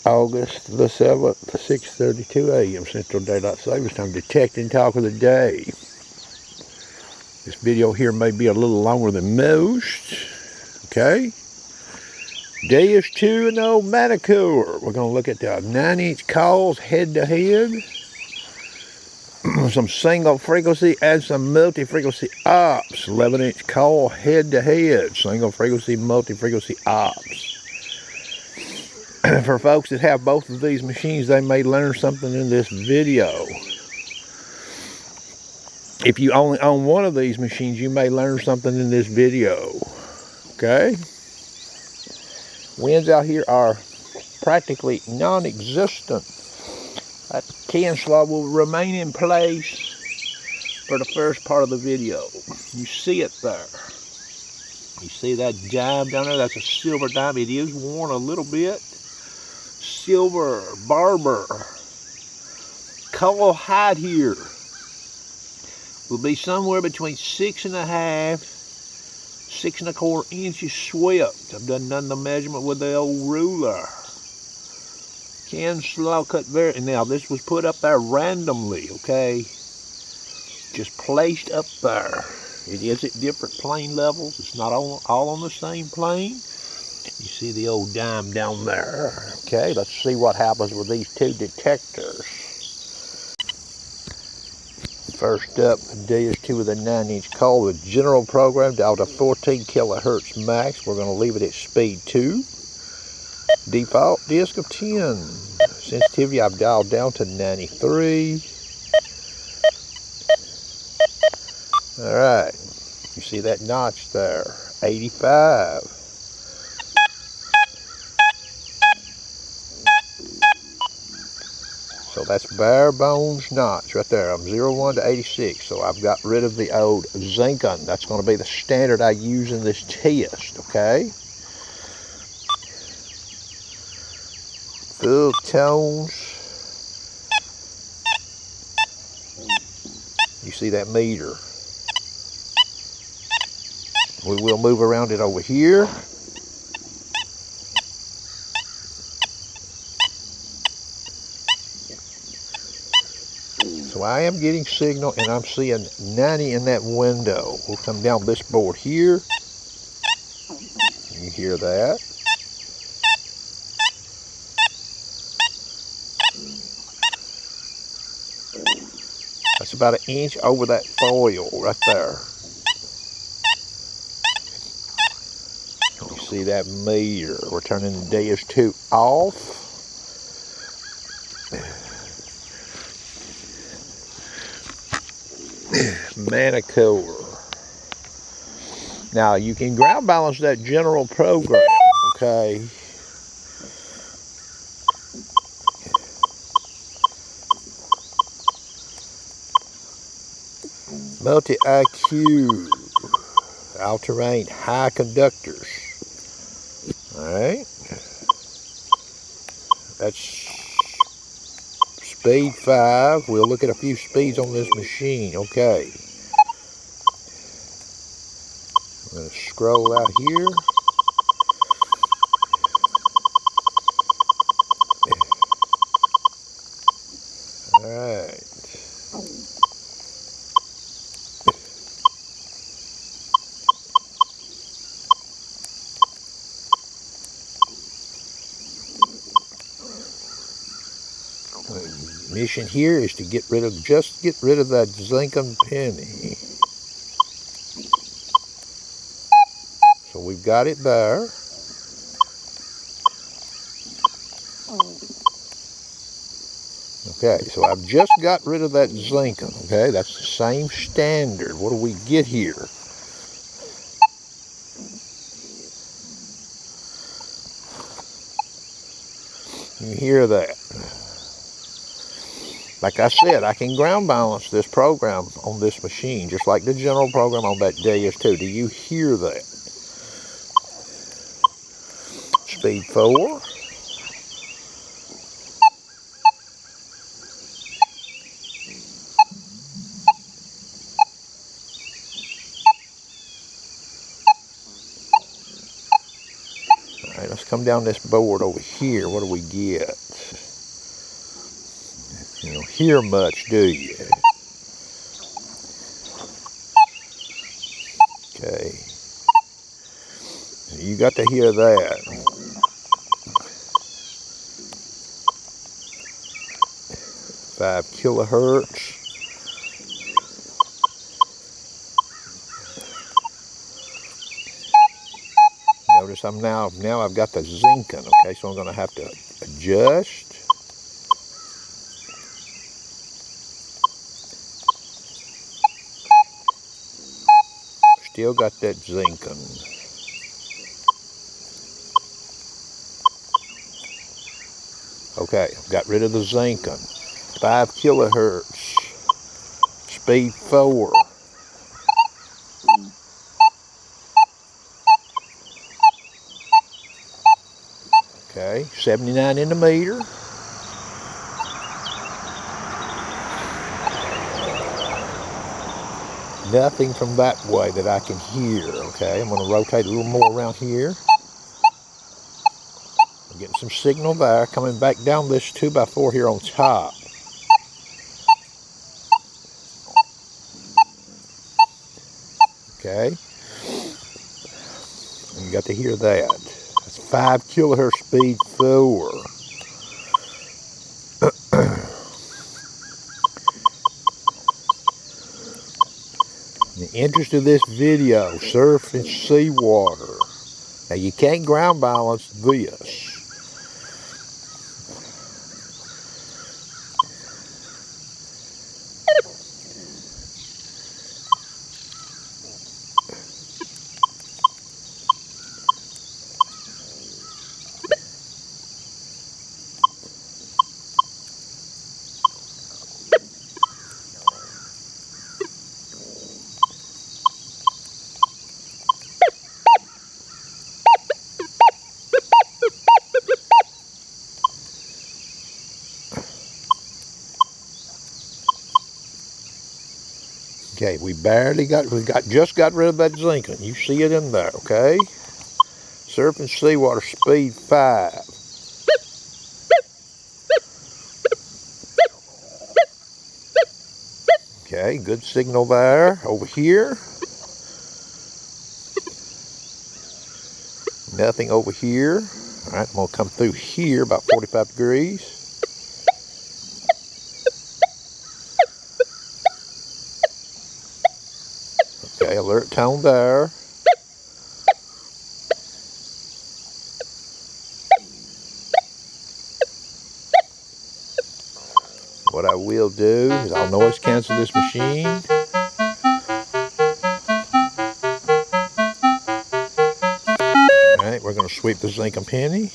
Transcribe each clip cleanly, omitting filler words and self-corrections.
August the 7th, 6:32 a.m. Central Daylight Savings Time. Detecting talk of the day. This video here may be a little longer than most. Okay. Deus 2.0 Manticore. We're going to look at the 9-inch coils head to head. Some single frequency and some multi-frequency ops. 11-inch coil head to head. Single frequency, multi-frequency ops. For folks that have both of these machines, they may learn something in this video. If you only own one of these machines, you may learn something in this video. Okay? Winds out here are practically non-existent. That can slot will remain in place for the first part of the video. You see it there. You see that dime down there? That's a silver dime. It is worn a little bit. Silver barber. Coil height here will be somewhere between 6.5, 6 1/4 inches swept. I've done the measurement with the old ruler. Can slot cut very. Now this was put up there randomly, okay? Just placed up there. It is at different plane levels. It's not all on the same plane. You see the old dime down there. Okay, let's see what happens with these two detectors. First up, Deus 2 with a 9-inch coil with general program dialed to 14 kilohertz max. We're going to leave it at speed 2. Default disc of 10. Sensitivity I've dialed down to 93. Alright, you see that notch there, 85. So that's bare bones notch right there. I'm 01 to 86. So I've got rid of the old zinc-on. That's going to be the standard I use in this test, okay? Full tones. You see that meter. We will move around it over here. So I am getting signal and I'm seeing 90 in that window. We'll come down this board here. You hear that? That's about 1 inch over that foil right there. You see that meter. We're turning the Deus 2 off. Manticore. Now you can ground balance that general program, okay? Multi-IQ, all-terrain, high conductors. Alright. That's speed 5. We'll look at a few speeds on this machine, okay. I'm going to scroll out here. Alright. Mission here is to get rid of that zinc-on penny. So we've got it there. Okay, so I've just got rid of that zinc-on. Okay, that's the same standard. What do we get here? You hear that? Like I said, I can ground balance this program on this machine, just like the general program on that Deus 2. Do you hear that? Speed 4. come down this board over here. What do we get? You don't hear much, do you? Okay. You got to hear that. 5 kilohertz. Notice I'm now I've got the zinking, okay, so I'm going to have to adjust. Still got that zinking. Okay, got rid of the zinking. 5 kilohertz. Speed 4. Okay, 79 in the meter. Nothing from that way that I can hear, okay? I'm going to rotate a little more around here. I'm getting some signal there, coming back down this 2x4 here on top. Okay? And you got to hear that. That's 5 kilohertz speed 4. In the interest of this video, surf and seawater. Now you can't ground balance this. Okay, just got rid of that zinking. You see it in there, okay? Surf and seawater speed 5. Okay, good signal there. Over here. Nothing over here. All right, I'm going to come through here about 45 degrees. Okay, alert tone there. What I will do is I'll noise cancel this machine. Alright, we're going to sweep the zinc and penny.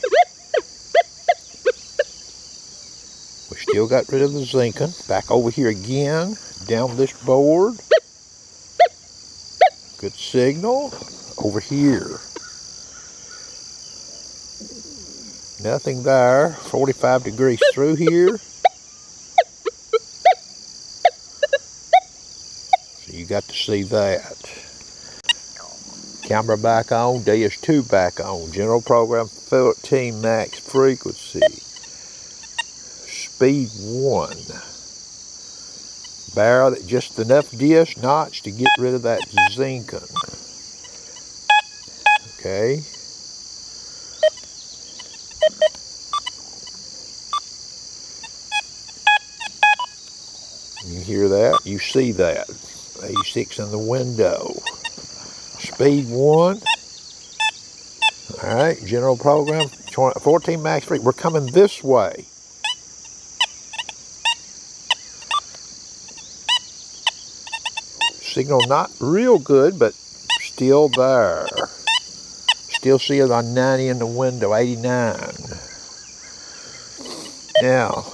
We still got rid of the zinking. Back over here again, down this board. Good signal. Over here. Nothing there. 45 degrees through here. So you got to see that. Camera back on. Deus 2 back on. General program 14 max frequency. Speed 1. Barrel just enough Deus knots to get rid of that zinking. Okay. You hear that? You see that? 86 in the window. Speed 1. Alright, general program 14 max frequency. We're coming this way. Signal not real good, but still there. Still see it on 90 in the window, 89. Now,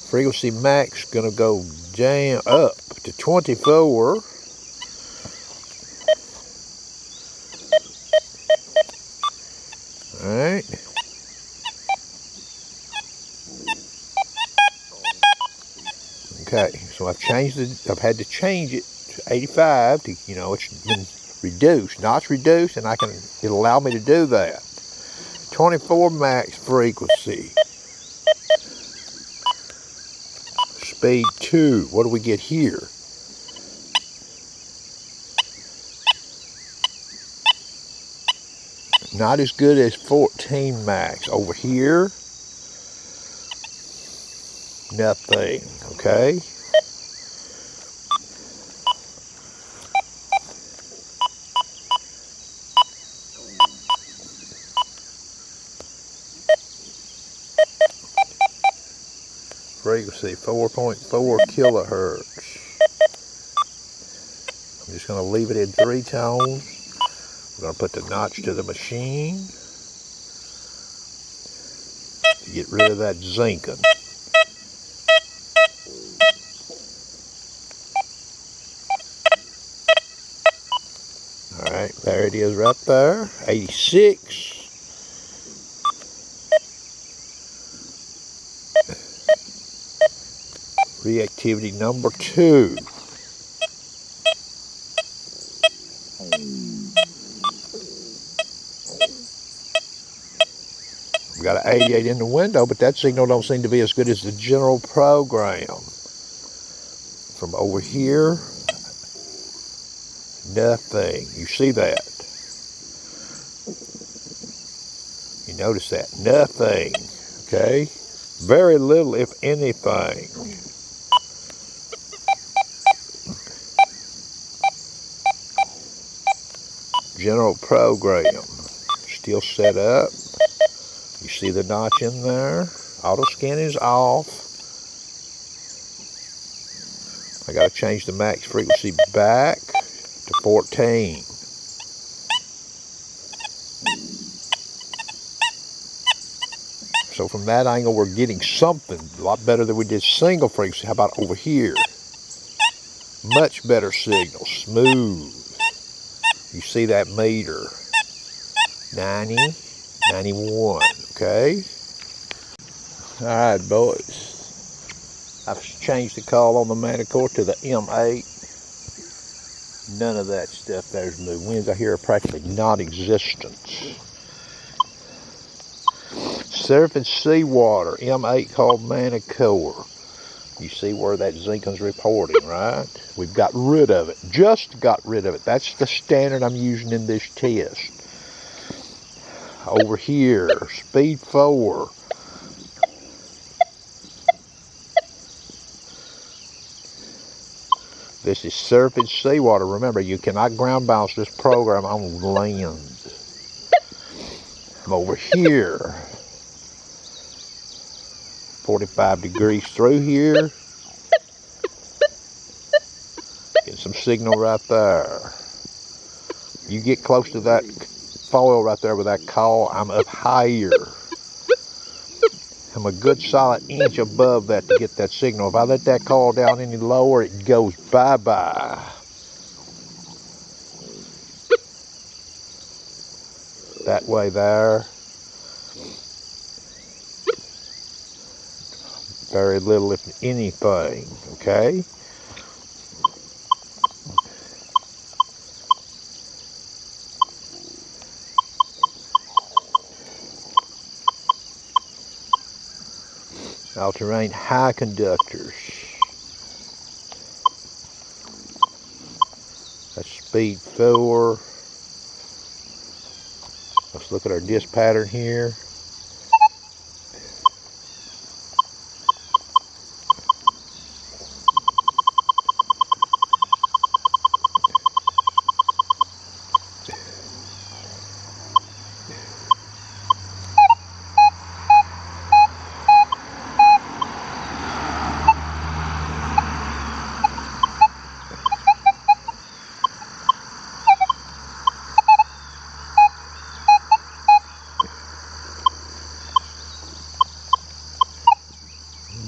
frequency max gonna go down up to 24. All right. Okay, so I've had to change it to 85 to, you know, it's been reduce, notch reduce, and it'll allow me to do that. 24 max frequency. Speed 2. What do we get here? Not as good as 14 max. Over here, nothing, okay? Frequency 4.4 kilohertz. I'm just going to leave it in 3 tones. We're going to put the notch to the machine to get rid of that zinking. Alright, there it is right there. 86. Reactivity number 2. We've got an 88 in the window, but that signal don't seem to be as good as the general program. From over here, nothing. You see that? You notice that? Nothing. Okay? Very little, if anything. General program. Still set up. You see the notch in there. Auto scan is off. I got to change the max frequency back to 14. So from that angle, we're getting something a lot better than we did single frequency. How about over here? Much better signal, smooth. You see that meter, 90, 91, okay? All right, boys. I've changed the coil on the Manticore to the M8. None of that stuff there's moved. Winds out here are practically non-existent. Surface Seawater, M8 called Manticore. You see where that zinking's reporting, right? We've got rid of it. Just got rid of it. That's the standard I'm using in this test. Over here, speed 4. This is surface Seawater. Remember, you cannot ground balance this program on land. I'm over here. 45 degrees through here. Get some signal right there. You get close to that foil right there with that coil, I'm up higher. I'm a good solid inch above that to get that signal. If I let that coil down any lower, it goes bye-bye. That way there. Very little, if anything, okay? All-terrain high conductors. That's speed 4. Let's look at our disc pattern here.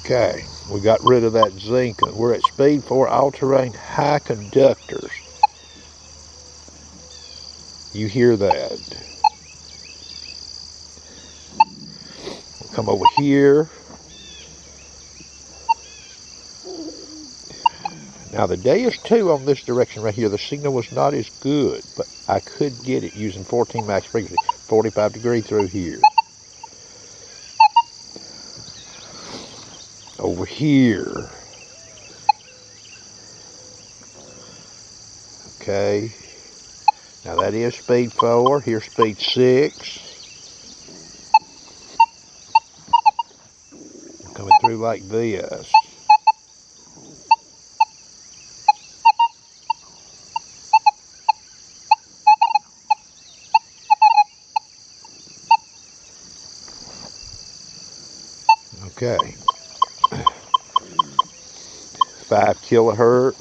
Okay, we got rid of that zinc. We're at speed 4 all-terrain high conductors. You hear that? We'll come over here. Now the Deus 2 on this direction right here, the signal was not as good, but I could get it using 14 max frequency, 45 degree through here. Over here. Okay. Now that is speed 4, here's speed 6. Coming through like this. Okay. 5 kilohertz.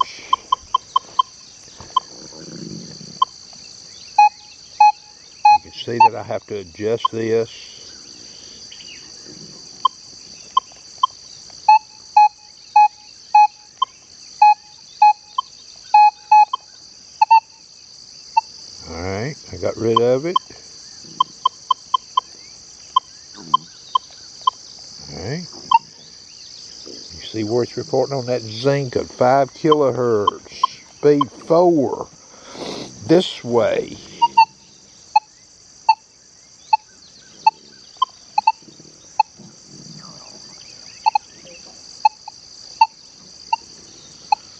You can see that I have to adjust this. Alright, I got rid of it. Alright. You see where it's reporting on that zinc at 5 kilohertz, speed 4, this way.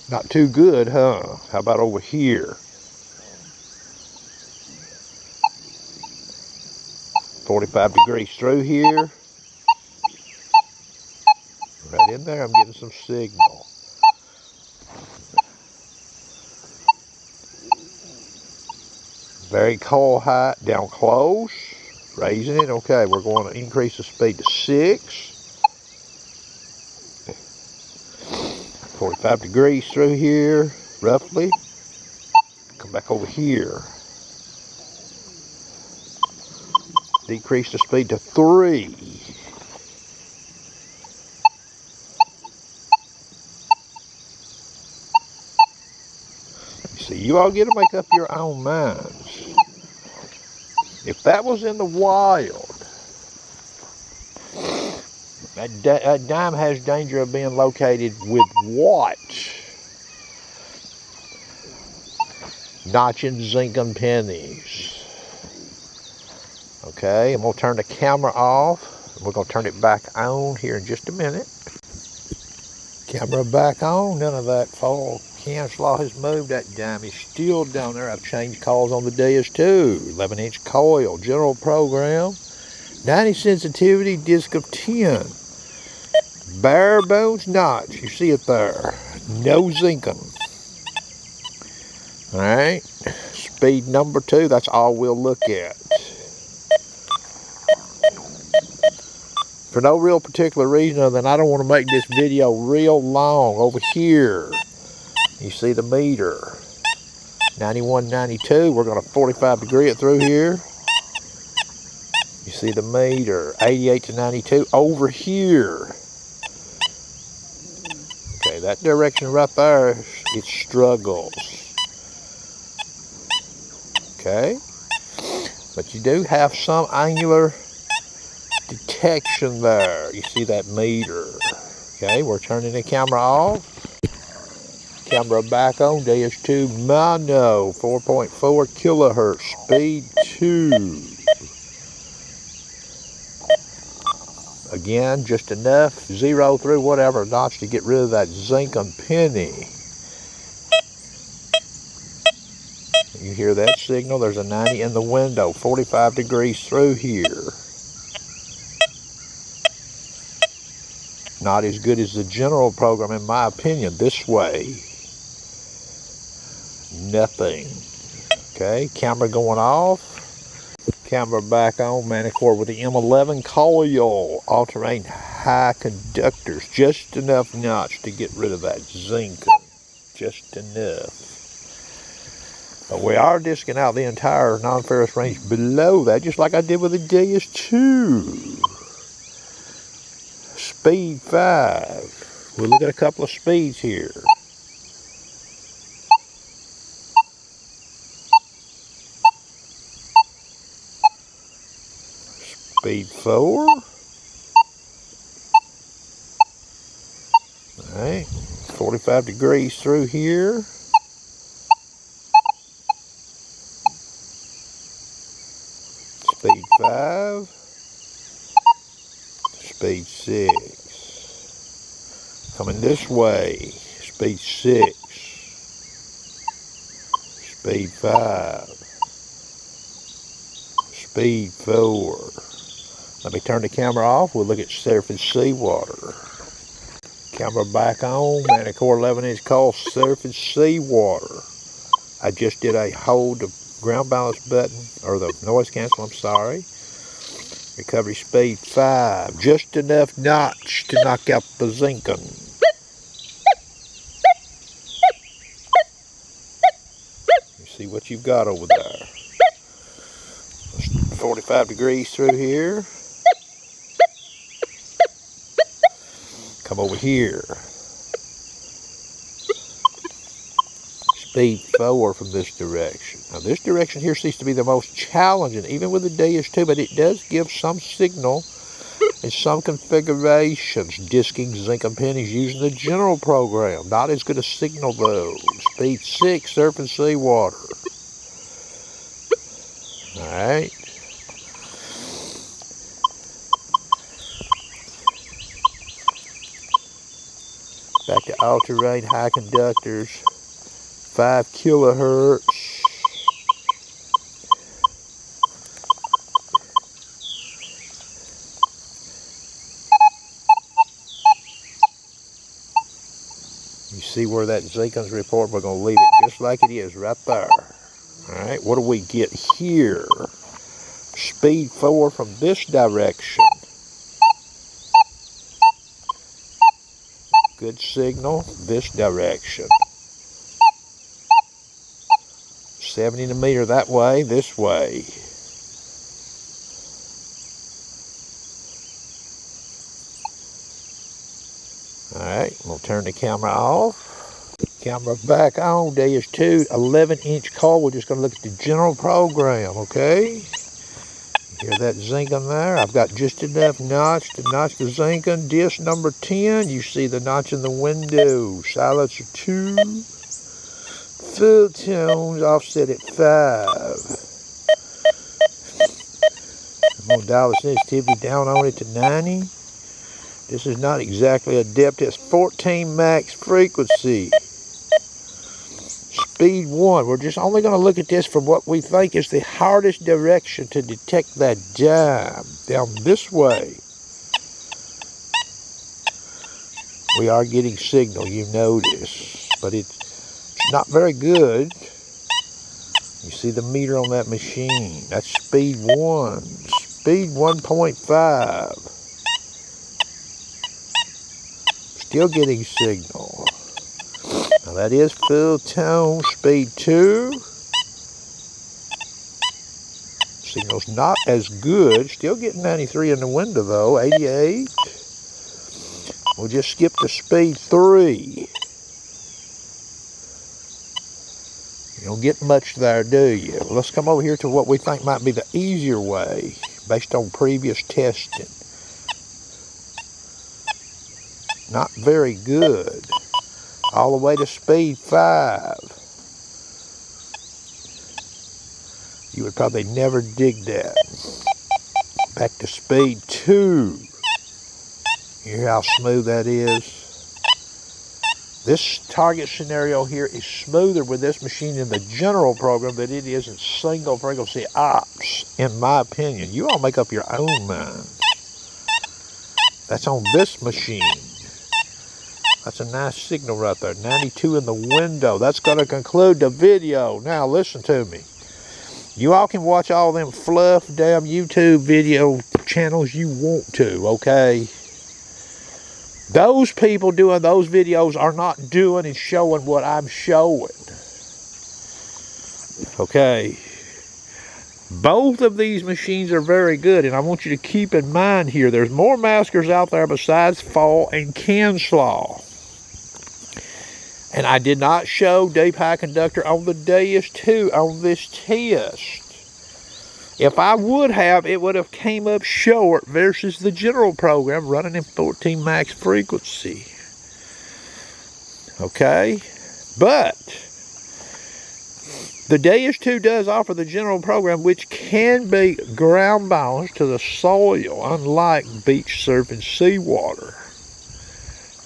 Not too good, huh? How about over here? 45 degrees through here. Right in there, I'm getting some signal. Very coil height, down close. Raising it. Okay, we're going to increase the speed to 6. 45 degrees through here, roughly. Come back over here. Decrease the speed to 3. You see, you all get to make up your own minds. If that was in the wild, that dime has danger of being located with what? Notching zinc and pennies. Okay, I'm going to turn the camera off. We're going to turn it back on here in just a minute. Camera back on. None of that fall. Cam's law has moved. That dime is still down there. I've changed coils on the Deus 2. 11-inch coil. General program. 90 sensitivity. Disc of 10. Bare bones notch. You see it there. No zinking. Alright. Speed number 2. That's all we'll look at. For no real particular reason other than I don't want to make this video real long. Over here, you see the meter. 91, 92. We're going to 45 degree it through here. You see the meter. 88 to 92. Over here. Okay, that direction right there, it struggles. Okay. But you do have some angular detection there. You see that meter. Okay, we're turning the camera off. Camera back on. Deus 2 mono. 4.4 kilohertz. Speed 2. Again, just enough. 0 through whatever notch to get rid of that zinc and penny. You hear that signal? There's a 90 in the window. 45 degrees through here. Not as good as the general program, in my opinion. This way. Nothing. Okay, camera going off. Camera back on. Manticore with the M11 coil. All-terrain high conductors. Just enough notch to get rid of that zinc. Just enough. But we are disking out the entire non-ferrous range below that, just like I did with the Deus 2. Speed 5. We'll look at a couple of speeds here. Speed 4. Alright. 45 degrees through here. Speed 5. Speed 6. Coming this way. Speed 6. Speed 5. Speed 4. Let me turn the camera off. We'll look at surface seawater. Camera back on. Manticore 11-inch coil surface seawater. I just did a hold the ground balance button, or the noise cancel, I'm sorry. Recovery speed 5. Just enough notch to knock out the zinking. You see what you've got over there. 45 degrees through here. Come over here. Speed 4 from this direction. Now this direction here seems to be the most challenging, even with the Deus 2, but it does give some signal in some configurations. Disking zinc and pennies using the general program. Not as good a signal though. Speed 6, surface seawater. Alright. Back to all-terrain high conductors. 5 kilohertz. You see where that Zinken's report? We're going to leave it just like it is right there. Alright, what do we get here? Speed 4 from this direction. Good signal, this direction. 70 in a meter that way, this way. Alright, we'll turn the camera off. Camera back on. Deus 2, 11-inch coil. We're just going to look at the general program, okay? Hear that zinking there? I've got just enough notch to notch the zinking. Disc number 10. You see the notch in the window. Silencer 2. Full tones offset at 5. I'm going to dial the sensitivity down on it to 90. This is not exactly a depth. It's 14 max frequency. Speed 1. We're just only going to look at this from what we think is the hardest direction to detect that dime. Down this way. We are getting signal, you notice. But it's not very good. You see the meter on that machine. That's speed 1. Speed 1.5. Still getting signal. Now that is full tone. Speed 2. Signal's not as good. Still getting 93 in the window though. 88. We'll just skip to speed 3. You don't get much there, do you? Well, let's come over here to what we think might be the easier way based on previous testing. Not very good. All the way to speed 5. You would probably never dig that. Back to speed 2. You hear how smooth that is? This target scenario here is smoother with this machine in the general program than it is in single frequency ops, in my opinion. You all make up your own mind. That's on this machine. That's a nice signal right there. 92 in the window. That's going to conclude the video. Now listen to me. You all can watch all them fluff damn YouTube video channels you want to, okay? Those people doing those videos are not doing and showing what I'm showing. Okay. Both of these machines are very good, and I want you to keep in mind here, there's more maskers out there besides fall and Kenslaw. And I did not show deep high conductor on the Deus 2 on this test. If I would have, it would have came up short versus the general program running in 14 max frequency. Okay? But the Deus 2 does offer the general program, which can be ground balanced to the soil, unlike beach surfing seawater.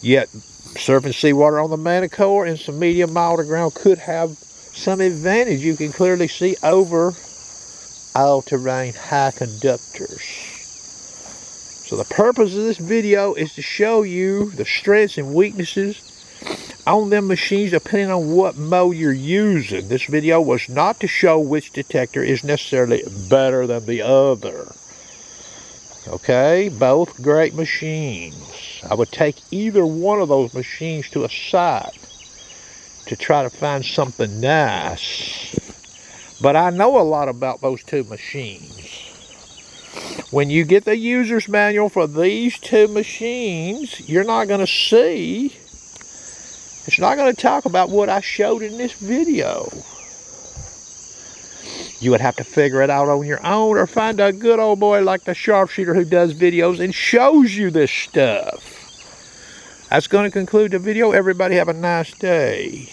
Yet, surfing seawater on the Manticore and some medium milder ground could have some advantage. You can clearly see over all-terrain high conductors. So the purpose of this video is to show you the strengths and weaknesses on them machines depending on what mode you're using. This video was not to show which detector is necessarily better than the other. Okay, both great machines. I would take either one of those machines to a site to try to find something nice. But I know a lot about those two machines. When you get the user's manual for these two machines, you're not going to see, it's not going to talk about what I showed in this video. You would have to figure it out on your own, or find a good old boy like the sharpshooter who does videos and shows you this stuff. That's going to conclude the video. Everybody have a nice day.